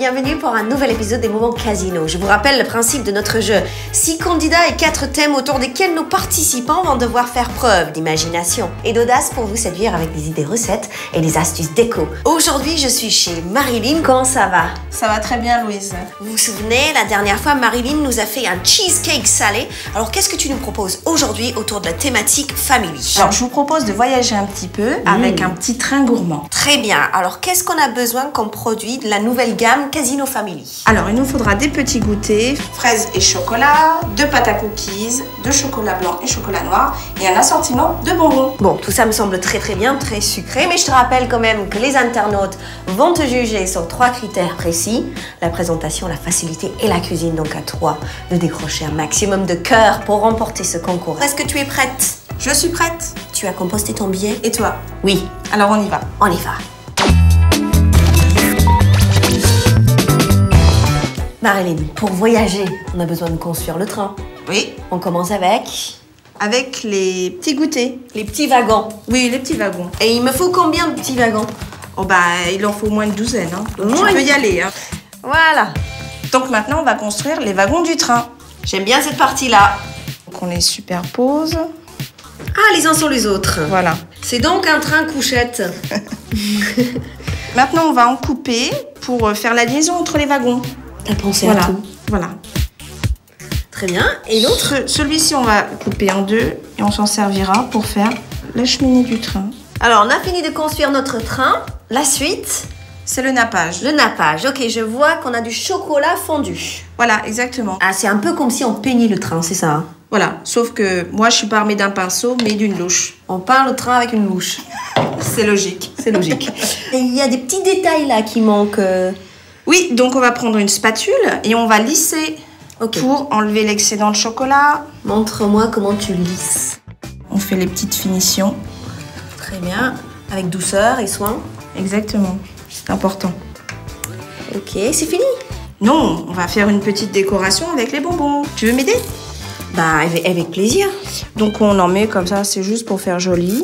bienvenue pour un nouvel épisode des Moments Casino. Je vous rappelle le principe de notre jeu. 6 candidats et 4 thèmes autour desquels nos participants vont devoir faire preuve d'imagination et d'audace pour vous séduire avec des idées recettes et des astuces déco. Aujourd'hui, je suis chez Marilyn. Comment ça va? Ça va très bien, Louise. Vous vous souvenez, la dernière fois, Marilyn nous a fait un cheesecake salé. Alors, qu'est-ce que tu nous proposes aujourd'hui autour de la thématique family? Alors, je vous propose de voyager un petit peu avec un petit train gourmand. Très bien. Alors, qu'est-ce qu'on a besoin comme produit de la nouvelle gamme Casino Family? Alors, il nous faudra des petits goûters, fraises et chocolat, 2 pâtes à cookies, 2 chocolats blancs et chocolat noir et un assortiment de bonbons. Bon, tout ça me semble très bien, très sucré, mais je te rappelle quand même que les internautes vont te juger sur 3 critères précis: la présentation, la facilité et la cuisine. Donc à toi de décrocher un maximum de cœur pour remporter ce concours. Est-ce que tu es prête? Je suis prête. Tu as composté ton billet? Et toi? Oui. Alors, on y va. On y va. Marilyn, pour voyager, on a besoin de construire le train. Oui. On commence avec les petits goûters. les petits wagons. Oui, les petits wagons. Et il me faut combien de petits wagons? Oh bah, il en faut au moins une douzaine. Hein. Donc, Oui. tu peux y aller. Hein. Voilà. Donc maintenant, on va construire les wagons du train. J'aime bien cette partie-là. Donc, on les superpose. Ah, les uns sur les autres. Voilà. C'est donc un train couchette. Maintenant, on va en couper pour faire la liaison entre les wagons. T'as pensé Voilà. à tout. Voilà. Très bien. Et l'autre? Celui-ci, on va couper en 2 et on s'en servira pour faire la cheminée du train. Alors, on a fini de construire notre train. La suite, C'est le nappage. le nappage. Ok, je vois qu'on a du chocolat fondu. Voilà, exactement. Ah, c'est un peu comme si on peignait le train, c'est ça, hein? Voilà, sauf que moi, je suis pas armée d'un pinceau, mais d'une louche. On peint le train avec une louche. C'est logique. C'est logique. Et il y a des petits détails là qui manquent. Oui, donc on va prendre une spatule et on va lisser Ok. pour enlever l'excédent de chocolat. Montre-moi comment tu lisses. On fait les petites finitions. Très bien. Avec douceur et soin. Exactement, c'est important. Ok, c'est fini. Non, on va faire une petite décoration avec les bonbons. Tu veux m'aider? Bah, avec plaisir. Donc on en met comme ça, c'est juste pour faire joli.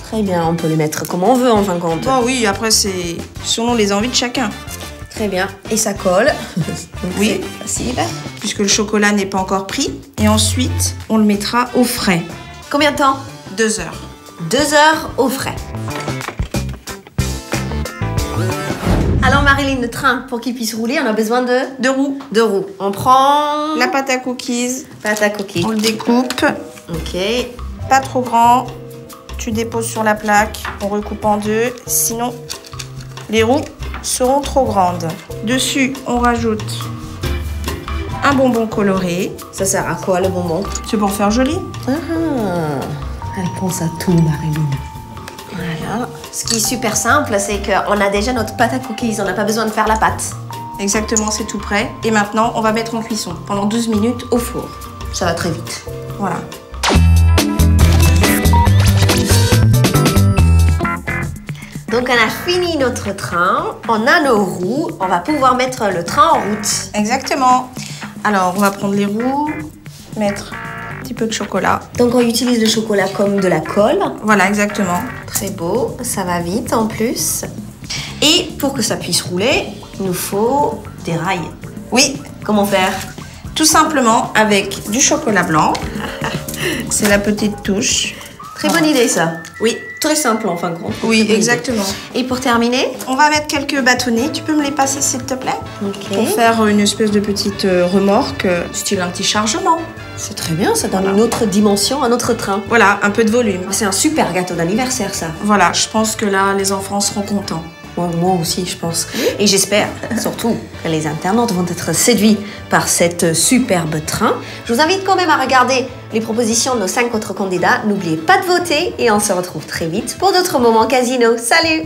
Très bien, on peut les mettre comme on veut en fin de compte. Bon oui, après c'est selon les envies de chacun. Très bien. Et ça colle. Donc Oui. c'est facile. Puisque le chocolat n'est pas encore pris. Et ensuite, on le mettra au frais. Combien de temps? 2 heures. 2 heures au frais. Alors Marilyn, le train, pour qu'il puisse rouler, on a besoin de 2 roues. 2 roues. On prend La pâte à cookies, pâte à cookies. on le découpe. Ok. Pas trop grand. Tu déposes sur la plaque. On recoupe en 2. Sinon, les roues seront trop grandes. Dessus, on rajoute un bonbon coloré. Ça sert à quoi le bonbon? C'est pour faire joli. Ah, elle pense à tout, Marilyn. Voilà. Ce qui est super simple, c'est qu'on a déjà notre pâte à cookies. On n'a pas besoin de faire la pâte. Exactement, c'est tout prêt. Et maintenant, on va mettre en cuisson pendant 12 minutes au four. Ça va très vite. Voilà. Donc on a fini notre train, on a nos roues, on va pouvoir mettre le train en route. Exactement. Alors, on va prendre les roues, mettre un petit peu de chocolat. Donc on utilise le chocolat comme de la colle. Voilà, exactement. Très beau, ça va vite en plus. Et pour que ça puisse rouler, il nous faut des rails. Oui, Comment faire? tout simplement avec du chocolat blanc. C'est la petite touche. Très bonne idée ça. Oui, Très simple en fin de compte. oui, Très bonne exactement. idée. Et pour terminer, On va mettre quelques bâtonnets. Tu peux me les passer, s'il te plaît? ok. Pour faire une espèce de petite remorque, style un petit chargement. C'est très bien, ça donne une autre dimension à notre train. Voilà, un peu de volume. C'est un super gâteau d'anniversaire ça. Voilà, je pense que là, les enfants seront contents. Moi aussi, je pense. Et j'espère surtout que les internautes vont être séduits par cette superbe train. Je vous invite quand même à regarder les propositions de nos 5 autres candidats. N'oubliez pas de voter et on se retrouve très vite pour d'autres moments casino. Salut!